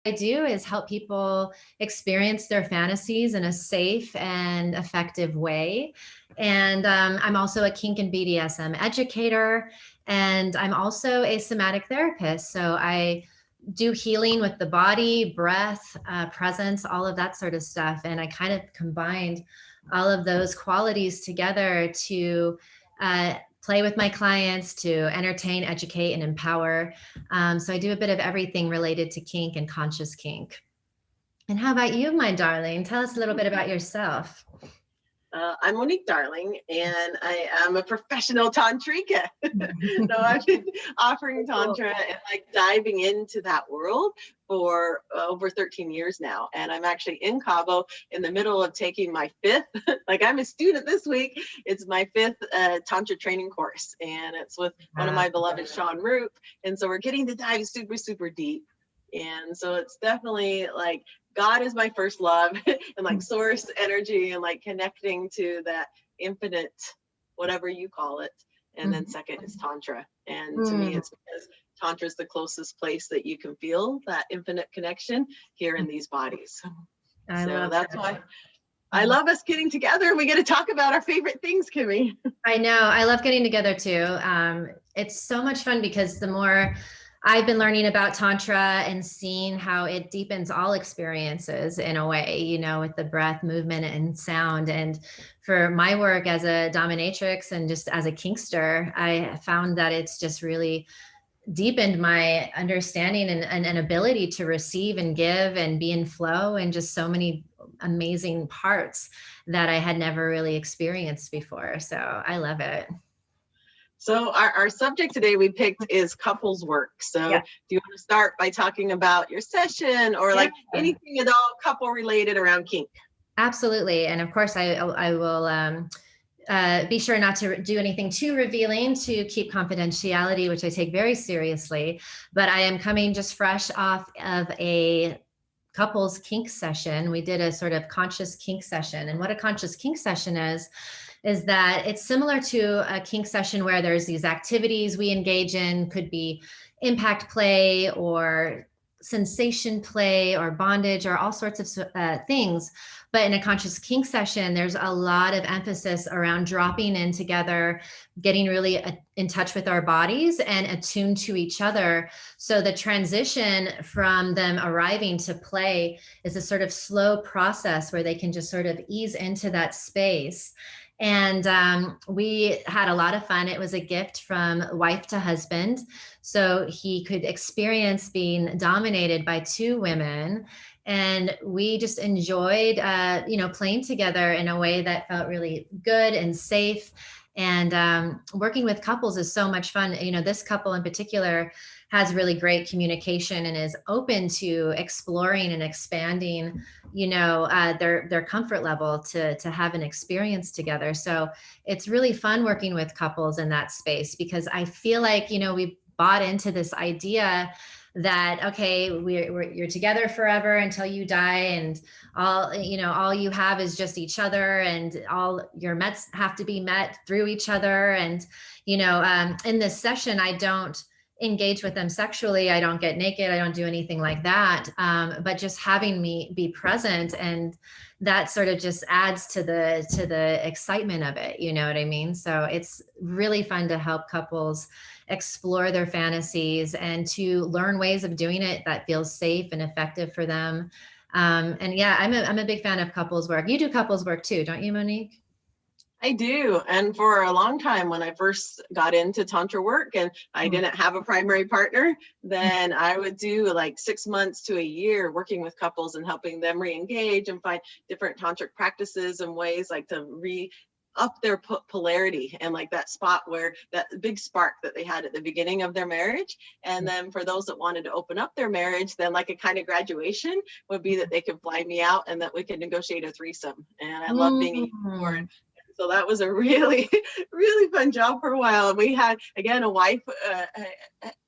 I do is help people experience their fantasies in a safe and effective way. And I'm also a kink and BDSM educator, and I'm also a somatic therapist. So I do healing with the body, breath, presence, all of that sort of stuff. And I kind of combined all of those qualities together to play with my clients, to entertain, educate, and empower. So I do a bit of everything related to kink and conscious kink. And how about you, my darling? Tell us a little bit about yourself. I'm Monique Darling, and I am a professional Tantrika. So I've been offering Tantra and like diving into that world for over 13 years now. And I'm actually in Cabo in the middle of taking my 5th, like I'm a student this week. It's my 5th Tantra training course. And it's with one of my beloved Sean Roop. And so we're getting to dive super, super deep. And so it's definitely like God is my first love and like source energy and like connecting to that infinite, whatever you call it. And then second is Tantra. And to me, it's because Tantra is the closest place that you can feel that infinite connection here in these bodies. So that's why I love us getting together. We get to talk about our favorite things, Kimi. I know. I love getting together too. It's so much fun because the more I've been learning about Tantra and seeing how it deepens all experiences in a way, you know, with the breath, movement, and sound. And for my work as a dominatrix and just as a kinkster, I found that it's just really deepened my understanding and ability to receive and give and be in flow, and just so many amazing parts that I had never really experienced before. So I love it. So our subject today we picked is couples work. So do you want to start by talking about your session or like anything at all couple related around kink? Absolutely. And of course I will be sure not to do anything too revealing, to keep confidentiality, which I take very seriously. But I am coming just fresh off of a couples kink session. We did a sort of conscious kink session. And what a conscious kink session is that it's similar to a kink session where there's these activities we engage in, could be impact play or sensation play or bondage or all sorts of things. But in a conscious kink session, there's a lot of emphasis around dropping in together, getting really in touch with our bodies and attuned to each other. So the transition from them arriving to play is a sort of slow process where they can just sort of ease into that space. And we had a lot of fun. It was a gift from wife to husband. So he could experience being dominated by 2 women. And we just enjoyed, playing together in a way that felt really good and safe. And working with couples is so much fun. You know, this couple in particular has really great communication and is open to exploring and expanding, their comfort level to have an experience together. So it's really fun working with couples in that space, because I feel like, we bought into this idea that, okay, you're together forever until you die, and all you have is just each other, and all your mets have to be met through each other. And, in this session, I don't engage with them sexually. I don't get naked. I don't do anything like that. But just having me be present, and that sort of just adds to the excitement of it. You know what I mean? So it's really fun to help couples explore their fantasies and to learn ways of doing it that feels safe and effective for them. And yeah, I'm a big fan of couples work. You do couples work too, don't you, Monique? I do. And for a long time, when I first got into Tantra work and I didn't have a primary partner, then I would do like 6 months to a year working with couples and helping them re-engage and find different tantric practices and ways like to up their polarity and like that spot where that big spark that they had at the beginning of their marriage. And then for those that wanted to open up their marriage, then like a kind of graduation would be that they could fly me out and that we could negotiate a threesome. And I love being a unicorn. So that was a really, really fun job for a while. And we had, again, a wife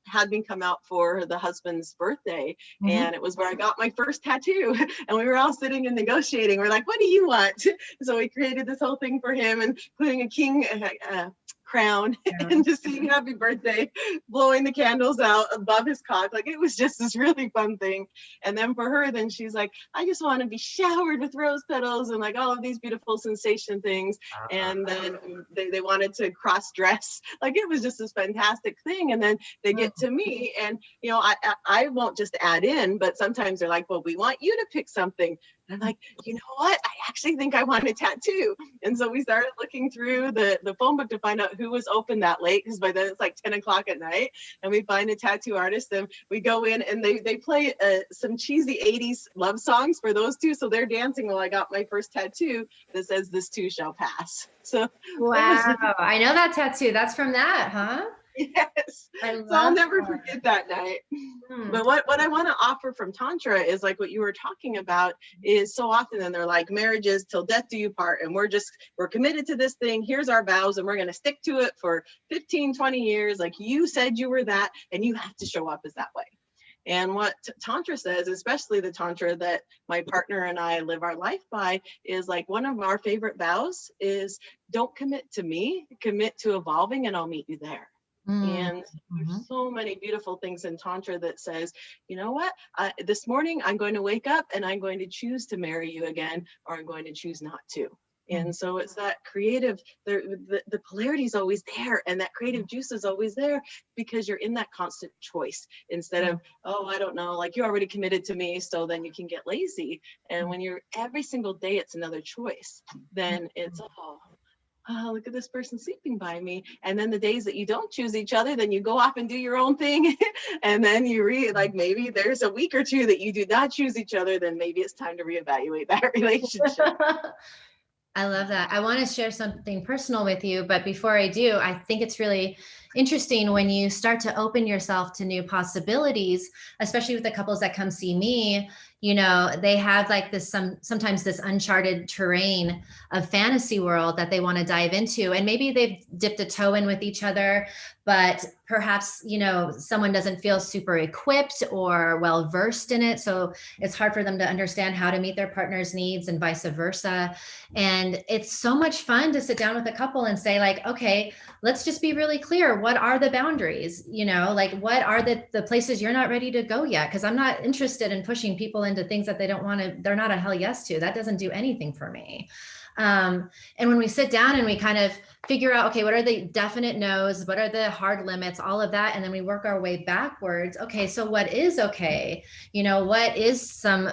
had me come out for the husband's birthday. And it was where I got my first tattoo. And we were all sitting and negotiating. We're like, what do you want? So we created this whole thing for him, and including a crown and just singing happy birthday, blowing the candles out above his cock. Like, it was just this really fun thing. And then for her, then she's like, I just want to be showered with rose petals and like all of these beautiful sensation things. And then they wanted to cross dress. Like, it was just this fantastic thing. And then they get to me, and you know, I won't just add in, but sometimes they're like, well, we want you to pick something. And I'm like, you know what? I actually think I want a tattoo. And so we started looking through the phone book to find out who was open that late, because by then it's like 10 o'clock at night. And we find a tattoo artist, and we go in, and they play some cheesy 80s love songs for those two. So they're dancing while I got my first tattoo that says, "This too shall pass." So wow, I know that tattoo. That's from that, huh? Yes. So I'll never forget that night. But what I want to offer from Tantra is like what you were talking about is so often, and they're like, marriages till death do you part. And we're committed to this thing. Here's our vows, and we're going to stick to it for 15, 20 years. Like, you said you were that, and you have to show up as that way. And what Tantra says, especially the Tantra that my partner and I live our life by, is like, one of our favorite vows is, don't commit to me, commit to evolving, and I'll meet you there. And there's so many beautiful things in Tantra that says, you know what, this morning I'm going to wake up and I'm going to choose to marry you again, or I'm going to choose not to. And so it's that creative, the polarity is always there, and that creative juice is always there, because you're in that constant choice, instead of, oh, I don't know, like, you're already committed to me, so then you can get lazy. And when you're every single day, it's another choice, then it's, oh, look at this person sleeping by me. And then the days that you don't choose each other, then you go off and do your own thing. And then you like, maybe there's a week or two that you do not choose each other, then maybe it's time to reevaluate that relationship. I love that. I want to share something personal with you, but before I do, I think it's really interesting when you start to open yourself to new possibilities, especially with the couples that come see me. You know, they have like this, sometimes this uncharted terrain of fantasy world that they want to dive into. And maybe they've dipped a toe in with each other, but perhaps, you know, someone doesn't feel super equipped or well versed in it. So it's hard for them to understand how to meet their partner's needs, and vice versa. And it's so much fun to sit down with a couple and say, like, okay, let's just be really clear. What are the boundaries? You know, like, what are the places you're not ready to go yet? Because I'm not interested in pushing people into things that they don't want to, they're not a hell yes to. That doesn't do anything for me. And when we sit down and we kind of figure out, okay, what are the definite no's? What are the hard limits? All of that. And then we work our way backwards. Okay, so what is okay? You know, what is some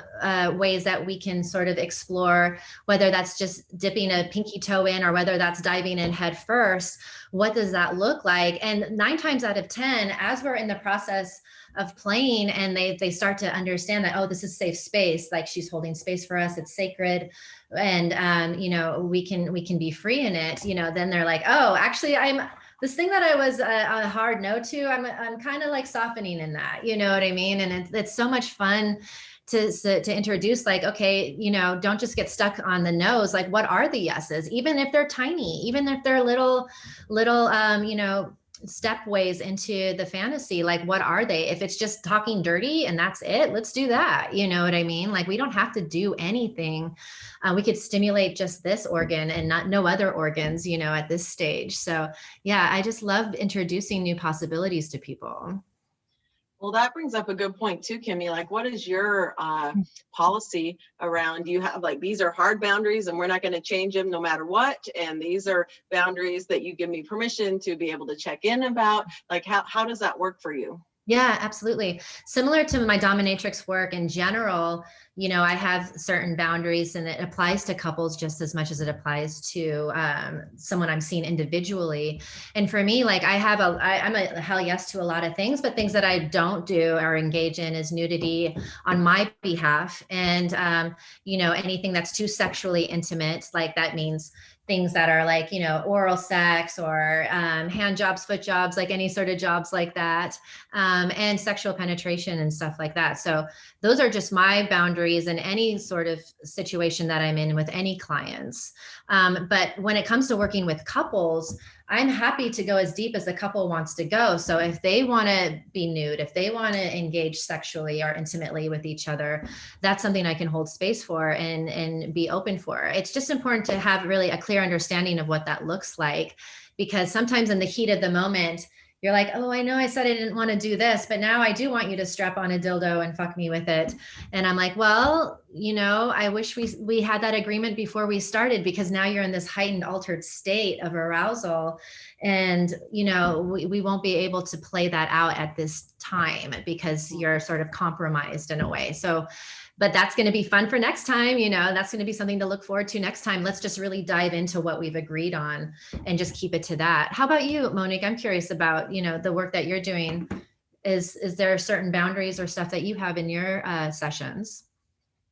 ways that we can sort of explore, whether that's just dipping a pinky toe in, or whether that's diving in head first. What does that look like? And 9 times out of 10, as we're in the process of playing, and they start to understand that, oh, this is safe space, like, she's holding space for us, it's sacred, and you know, we can be free in it, you know, then they're like, oh, actually, I'm this thing that I was a hard no to, I'm kind of like softening in that, you know what I mean? And it's so much fun to introduce, like, okay, you know, don't just get stuck on the no's. Like, what are the yeses, even if they're tiny, even if they're little you know, step ways into the fantasy. Like, what are they? If it's just talking dirty and that's it, let's do that. You know what I mean? Like, we don't have to do anything. We could stimulate just this organ and no other organs, you know, at this stage. So yeah, I just love introducing new possibilities to people. Well, that brings up a good point too, Kimi. Like, what is your policy around, you have like, these are hard boundaries and we're not going to change them no matter what, and these are boundaries that you give me permission to be able to check in about? Like, how does that work for you? Yeah, absolutely. Similar to my dominatrix work in general, you know, I have certain boundaries, and it applies to couples just as much as it applies to someone I'm seeing individually. And for me, like, I'm a hell yes to a lot of things, but things that I don't do or engage in is nudity on my behalf. And, you know, anything that's too sexually intimate, like, that means things that are like, you know, oral sex or hand jobs, foot jobs, like any sort of jobs like that, and sexual penetration and stuff like that. So those are just my boundaries in any sort of situation that I'm in with any clients. But when it comes to working with couples, I'm happy to go as deep as the couple wants to go. So if they want to be nude, if they want to engage sexually or intimately with each other, that's something I can hold space for and be open for. It's just important to have really a clear understanding of what that looks like. because sometimes in the heat of the moment, you're like, oh, I know I said I didn't want to do this, but now I do want you to strap on a dildo and fuck me with it. And I'm like, well, I wish we had that agreement before we started, because now you're in this heightened, altered state of arousal. And, we won't be able to play that out at this time because you're sort of compromised in a way. So, but that's going to be fun for next time. That's going to be something to look forward to next time. Let's just really dive into what we've agreed on and just keep it to that. How about you, Monique? I'm curious about, the work that you're doing. Is there certain boundaries or stuff that you have in your sessions?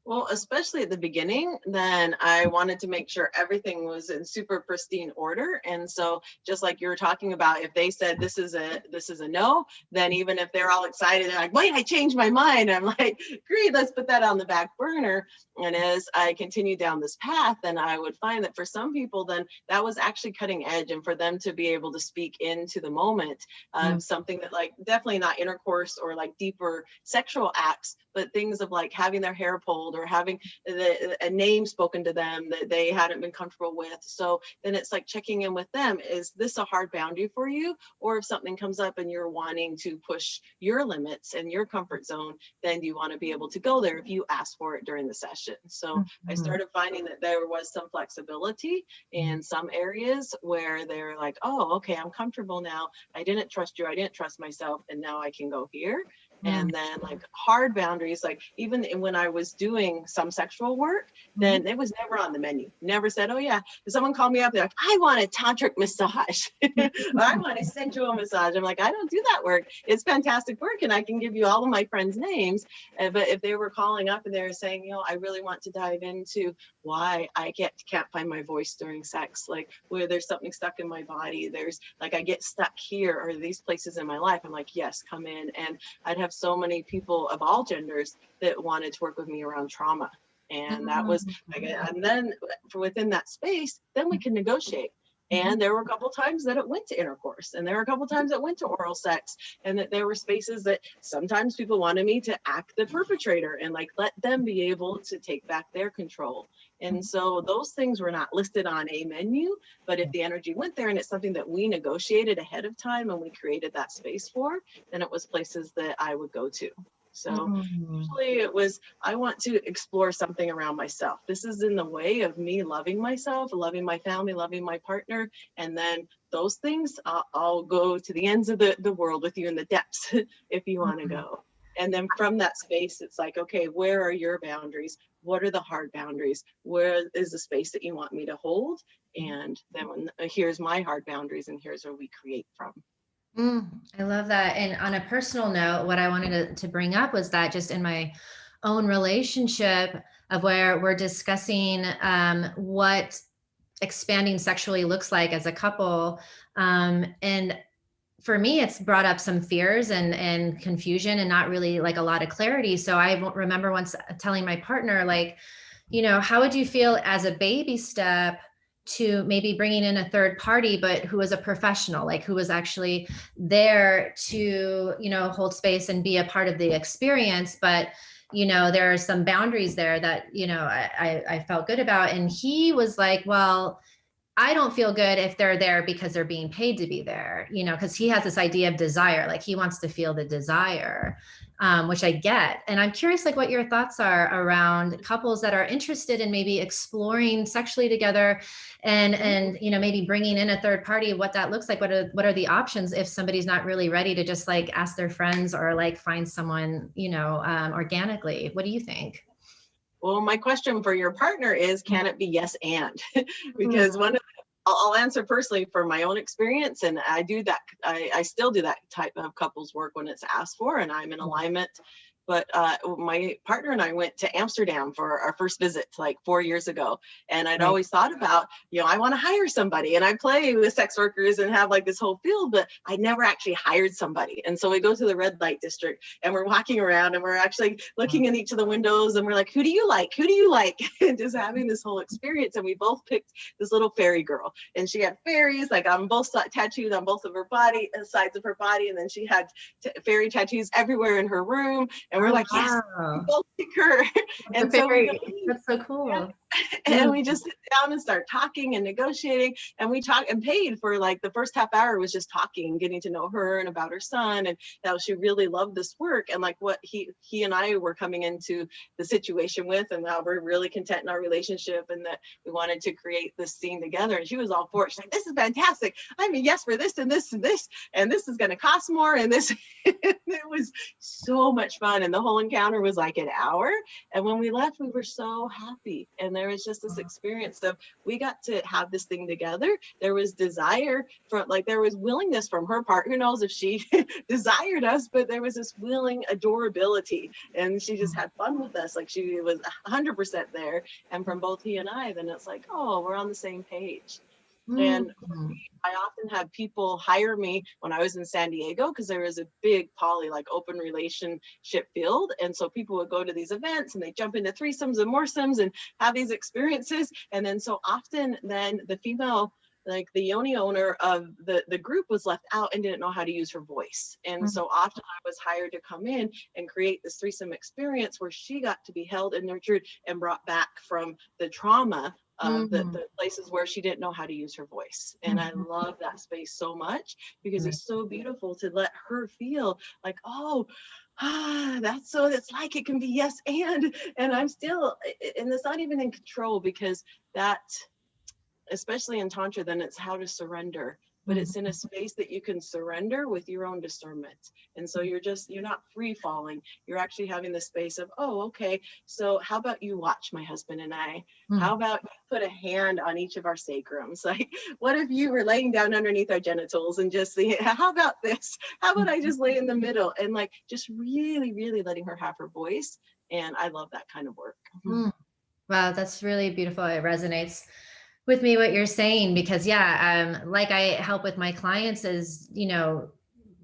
Well, especially at the beginning, then I wanted to make sure everything was in super pristine order. And so just like you were talking about, if they said this is a no, then even if they're all excited, they're like, wait, I changed my mind. I'm like, great, let's put that on the back burner. And as I continued down this path, then I would find that for some people, then that was actually cutting edge. And for them to be able to speak into the moment of something that, like, definitely not intercourse or like deeper sexual acts, but things of like having their hair pulled or having a name spoken to them that they hadn't been comfortable with. So then it's like checking in with them. Is this a hard boundary for you? Or if something comes up and you're wanting to push your limits and your comfort zone, then you want to be able to go there if you ask for it during the session. So I started finding that there was some flexibility in some areas where they're like, oh, okay, I'm comfortable now. I didn't trust you. I didn't trust myself. And now I can go here. And then like hard boundaries, like even when I was doing some sexual work, then it was never on the menu. Never said, oh yeah, if someone called me up, they're like, I want a tantric massage. I want a sensual massage. I'm like, I don't do that work. It's fantastic work. And I can give you all of my friends' names. But if they were calling up and they were saying, I really want to dive into why I can't find my voice during sex, like where there's something stuck in my body, there's like, I get stuck here or these places in my life. I'm like, yes, come in. And I'd have so many people of all genders that wanted to work with me around trauma. And that was, and then within that space, then we can negotiate. And there were a couple times that it went to intercourse, and there were a couple times that went to oral sex, and that there were spaces that sometimes people wanted me to act the perpetrator and like let them be able to take back their control. And so those things were not listed on a menu, but if the energy went there and it's something that we negotiated ahead of time and we created that space for, then it was places that I would go to. So usually it was, I want to explore something around myself. This is in the way of me loving myself, loving my family, loving my partner. And then those things, I'll go to the ends of the world with you in the depths if you want to go. And then from that space, it's like, okay, where are your boundaries? What are the hard boundaries? Where is the space that you want me to hold? And then here's my hard boundaries, and here's where we create from. I love that. And on a personal note, what I wanted to bring up was that just in my own relationship of where we're discussing what expanding sexually looks like as a couple. And for me, it's brought up some fears and confusion and not really like a lot of clarity. So I remember once telling my partner, like, how would you feel as a baby step to maybe bringing in a third party, but who was a professional, like who was actually there to, hold space and be a part of the experience. But, there are some boundaries there that, I felt good about. And he was like, well, I don't feel good if they're there because they're being paid to be there, because he has this idea of desire, like he wants to feel the desire, which I get. And I'm curious, like what your thoughts are around couples that are interested in maybe exploring sexually together and maybe bringing in a third party, what that looks like. What are the options if somebody's not really ready to just like ask their friends or like find someone, organically? What do you think? Well, my question for your partner is, can it be yes and? Because I'll answer personally for my own experience, and I do that. I still do that type of couples work when it's asked for, and I'm in alignment. But my partner and I went to Amsterdam for our first visit like 4 years ago. And I'd always thought about, I want to hire somebody. And I play with sex workers and have like this whole field, but I never actually hired somebody. And so we go to the red light district and we're walking around and we're actually looking in each of the windows and we're like, who do you like? Who do you like? And just having this whole experience. And we both picked this little fairy girl. And she had fairies like on both tattooed on both of her body, sides of her body. And then she had fairy tattoos everywhere in her room. And we're like, yes, we both pick her. And so that's so cool. And we just sit down and start talking and negotiating, and we talk and paid for like the first half hour was just talking, getting to know her and about her son, and how she really loved this work, and like what he and I were coming into the situation with, and how we're really content in our relationship, and that we wanted to create this scene together. And she was all for it. She's like, this is fantastic. I mean, yes, for this and this and this, and this is going to cost more, and this. It was so much fun, and the whole encounter was like an hour. And when we left, we were so happy, and there was just this experience of we got to have this thing together. There was desire from, like, there was willingness from her part. Who knows if she desired us, but there was this willing adorability, and she just had fun with us. Like, she was 100% there. And from both he and I, then it's like, oh, we're on the same page. And I often have people hire me when I was in San Diego, because there was a big poly, like, open relationship field. And so people would go to these events and they jump into threesomes and moresomes and have these experiences. And then so often then the female, like the yoni owner of the group, was left out and didn't know how to use her voice. And so often I was hired to come in and create this threesome experience where she got to be held and nurtured and brought back from the trauma of the places where she didn't know how to use her voice. And I love that space so much, because it's so beautiful to let her feel like, oh, that's so, it's like it can be yes and I'm still, and it's not even in control, because that, especially in Tantra, then it's how to surrender, but it's in a space that you can surrender with your own discernment. And so you're not free falling. You're actually having the space of, oh, okay, so how about you watch my husband and I? How about you put a hand on each of our sacrums? Like, what if you were laying down underneath our genitals and just see, how about this? How about I just lay in the middle? And like, just really, really letting her have her voice. And I love that kind of work. Wow, that's really beautiful. It resonates with me what you're saying, because like I help with my clients is,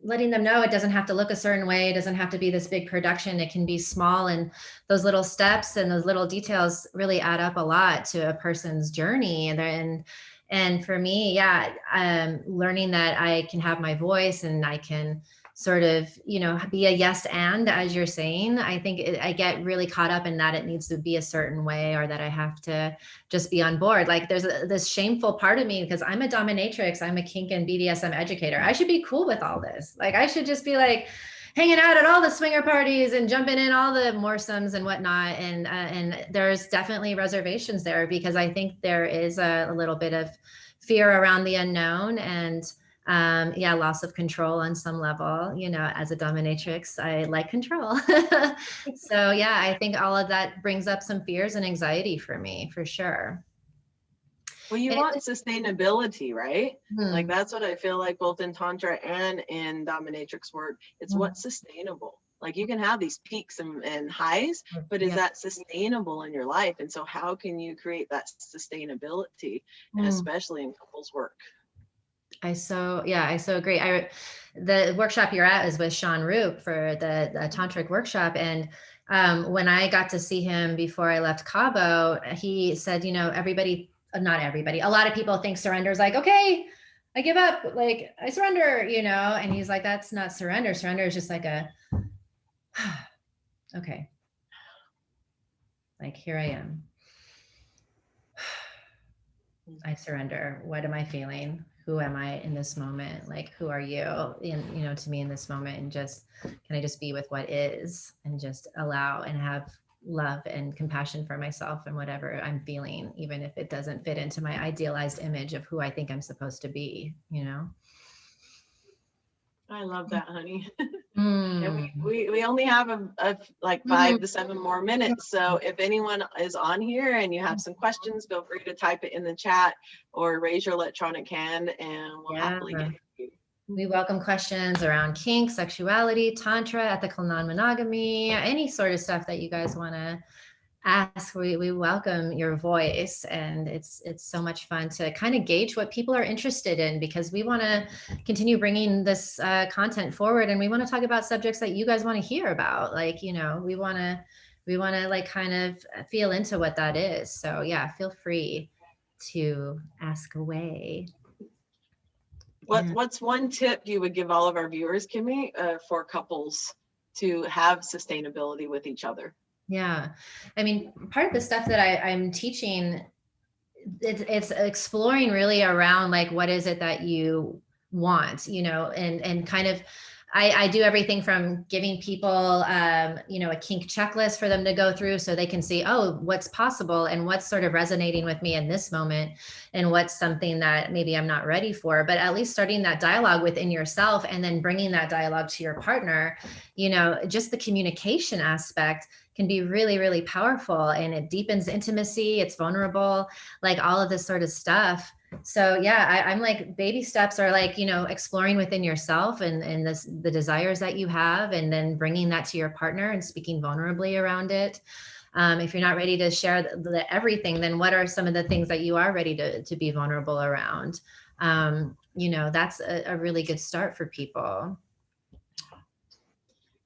letting them know it doesn't have to look a certain way. It doesn't have to be this big production. It can be small, and those little steps and those little details really add up a lot to a person's journey. And for me, learning that I can have my voice and I can sort of, be a yes and, as you're saying. I think I get really caught up in that it needs to be a certain way, or that I have to just be on board. Like, there's this shameful part of me, because I'm a dominatrix, I'm a kink and BDSM educator. I should be cool with all this. Like, I should just be like hanging out at all the swinger parties and jumping in all the moresomes and whatnot. And there's definitely reservations there, because I think there is a little bit of fear around the unknown, and loss of control on some level. As a dominatrix, I like control. So I think all of that brings up some fears and anxiety for me, for sure. Well, you want sustainability, right? Like, that's what I feel like both in Tantra and in dominatrix work. It's what's sustainable. Like, you can have these peaks and highs, but is that sustainable in your life? And so how can you create that sustainability, and especially in couples work? I so agree. The workshop you're at is with Sean Roop for the tantric workshop. And when I got to see him before I left Cabo, he said, not everybody, a lot of people think surrender is like, okay, I give up, like I surrender, and he's like, that's not surrender. Surrender is just like okay, like, here I am. I surrender. What am I feeling? Who am I in this moment? Like, who are you to me in this moment? And just, can I just be with what is, and just allow and have love and compassion for myself and whatever I'm feeling, even if it doesn't fit into my idealized image of who I think I'm supposed to be, I love that, honey. And we only have like 5 to 7 more minutes. So if anyone is on here and you have some questions, feel free to type it in the chat or raise your electronic hand, and we'll happily get to you. We welcome questions around kink, sexuality, tantra, ethical non-monogamy, any sort of stuff that you guys want to ask. We welcome your voice, and it's so much fun to kind of gauge what people are interested in, because we want to continue bringing this content forward, and we want to talk about subjects that you guys want to hear about. Like, we want to like kind of feel into what that is. So feel free to ask away. What's one tip you would give all of our viewers, Kimi, for couples to have sustainability with each other? Yeah. I mean, part of the stuff that I'm teaching, it's exploring really around like, what is it that you want, and kind of, I do everything from giving people, a kink checklist for them to go through so they can see, oh, what's possible and what's sort of resonating with me in this moment and what's something that maybe I'm not ready for, but at least starting that dialogue within yourself and then bringing that dialogue to your partner, just the communication aspect can be really, really powerful, and it deepens intimacy. It's vulnerable, like all of this sort of stuff. So yeah, I'm like, baby steps are like, exploring within yourself and the desires that you have, and then bringing that to your partner and speaking vulnerably around it. If you're not ready to share everything, then what are some of the things that you are ready to be vulnerable around? That's a really good start for people.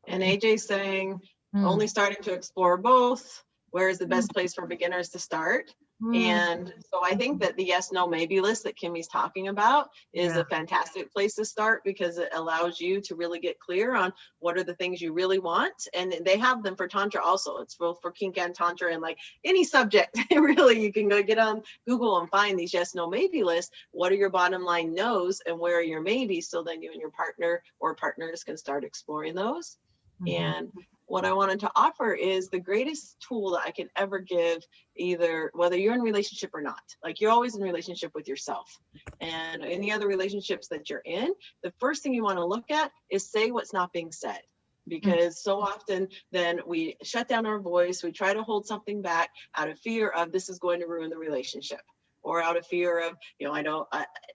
And AJ's saying, Mm. only starting to explore both. Where is the best place for beginners to start? And so I think that the yes, no, maybe list that Kimi's talking about is a fantastic place to start, because it allows you to really get clear on what are the things you really want. And they have them for Tantra also. It's both for Kink and Tantra, and like any subject, really, you can go get on Google and find these yes, no, maybe lists. What are your bottom line no's and where are your maybes? So then you and your partner or partners can start exploring those. And what I wanted to offer is the greatest tool that I could ever give, either whether you're in a relationship or not. Like, you're always in a relationship with yourself, and any other relationships that you're in, the first thing you want to look at is say what's not being said. Because so often then we shut down our voice, we try to hold something back out of fear of this is going to ruin the relationship, or out of fear of,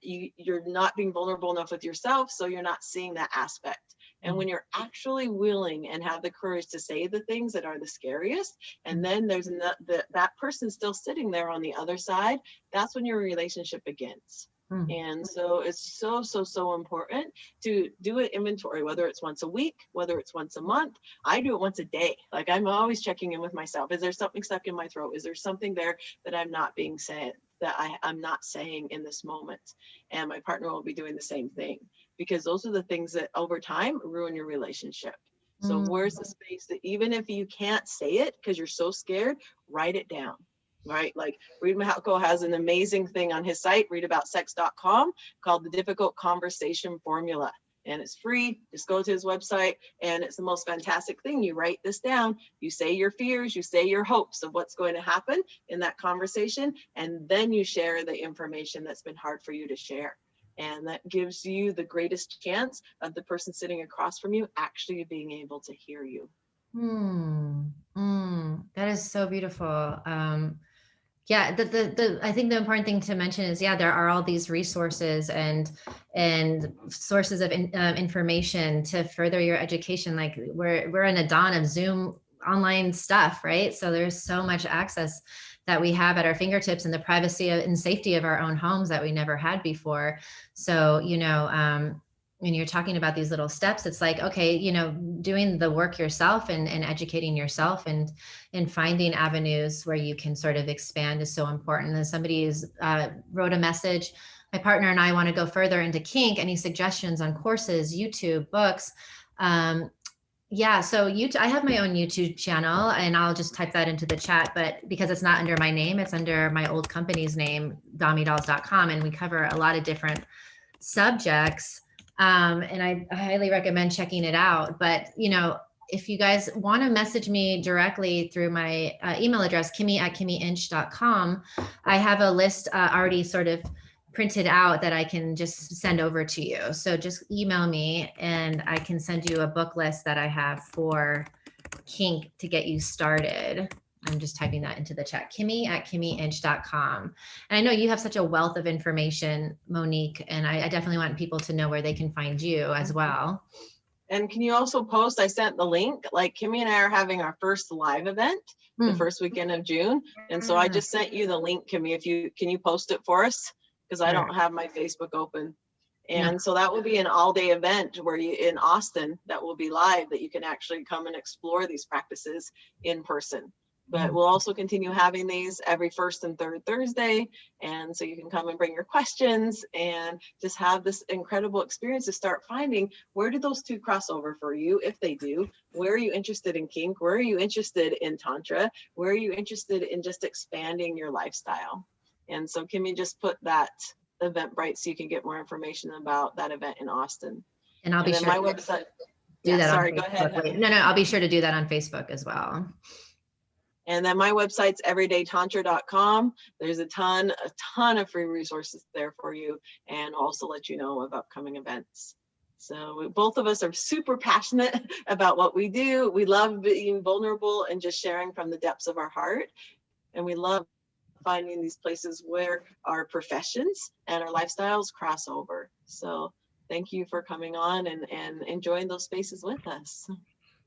you're not being vulnerable enough with yourself, so you're not seeing that aspect. And when you're actually willing and have the courage to say the things that are the scariest, and then there's that person still sitting there on the other side, that's when your relationship begins. And so it's so important to do an inventory, whether it's once a week, whether it's once a month. I do it once a day. Like, I'm always checking in with myself. Is there something stuck in my throat? Is there something there that I'm not being said, that I'm not saying in this moment? And my partner will be doing the same thing, because those are the things that over time ruin your relationship. So where's the space that, even if you can't say it because you're so scared, write it down, right? Like, Reid Mihalko has an amazing thing on his site, readaboutsex.com, called the Difficult Conversation Formula. And it's free. Just go to his website, and it's the most fantastic thing. You write this down, you say your fears, you say your hopes of what's going to happen in that conversation, and then you share the information that's been hard for you to share. And that gives you the greatest chance of the person sitting across from you actually being able to hear you. That is so beautiful. Yeah, I think the important thing to mention is, there are all these resources and sources of information to further your education. Like, we're in a dawn of Zoom online stuff, right? So there's so much access that we have at our fingertips in the privacy and safety of our own homes that we never had before. So, when you're talking about these little steps, it's like, okay, doing the work yourself and educating yourself and finding avenues where you can sort of expand is so important. And somebody wrote a message, my partner and I want to go further into kink. Any suggestions on courses, YouTube, books? So I have my own YouTube channel, and I'll just type that into the chat, but because it's not under my name, it's under my old company's name, domidolls.com, and we cover a lot of different subjects. And I highly recommend checking it out. But, if you guys want to message me directly through my email address, kimi@kimiinch.com, I have a list already sort of printed out that I can just send over to you. So just email me and I can send you a book list that I have for kink to get you started. I'm just typing that into the chat, kimi@kimiinch.com. And I know you have such a wealth of information, Monique, and I definitely want people to know where they can find you as well. And can you also post, I sent the link, like Kimi and I are having our first live event the first weekend of June. And so I just sent you the link, Kimi, can you post it for us? Because I don't have my Facebook open. And so that will be an all-day event where in Austin, that will be live, that you can actually come and explore these practices in person. But we'll also continue having these every first and third Thursday. And so you can come and bring your questions and just have this incredible experience to start finding, where do those two cross over for you? If they do, where are you interested in kink? Where are you interested in Tantra? Where are you interested in just expanding your lifestyle? And so Kimi just put that Eventbrite so you can get more information about that event in Austin. And I'll be sure my website. Do that sorry, on go ahead. No, I'll be sure to do that on Facebook as well. And then my website's everydaytantra.com. There's a ton of free resources there for you, and also let you know of upcoming events. So both of us are super passionate about what we do. We love being vulnerable and just sharing from the depths of our heart. And we love finding these places where our professions and our lifestyles cross over. So thank you for coming on and enjoying those spaces with us.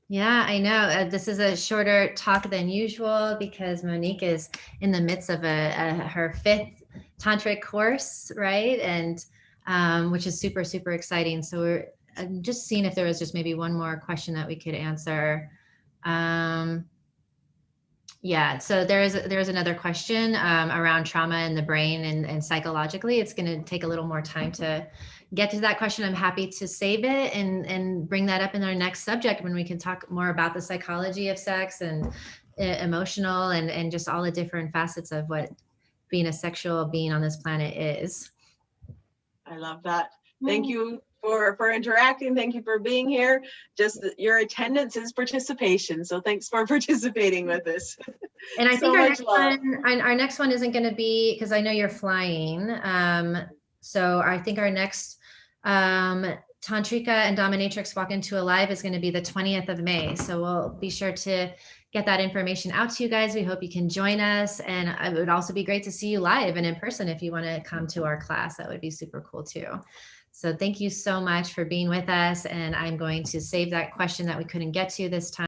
Yeah, I know. This is a shorter talk than usual because Monique is in the midst of her 5th tantric course, right? And which is super, super exciting. So I'm just seeing if there was just maybe one more question that we could answer. Yeah, so there's another question around trauma in the brain and psychologically. It's going to take a little more time to get to that question. I'm happy to save it and bring that up in our next subject when we can talk more about the psychology of sex and emotional and just all the different facets of what being a sexual being on this planet is. I love that. Thank you for interacting. Thank you for being here. Just your attendance is participation. So thanks for participating with us. And I think our next one isn't going to be, because I know you're flying. So I think our next Tantrika and Dominatrix Walk Into Alive is going to be the 20th of May. So we'll be sure to get that information out to you guys. We hope you can join us. And it would also be great to see you live and in person if you want to come to our class. That would be super cool too. So thank you so much for being with us. And I'm going to save that question that we couldn't get to this time.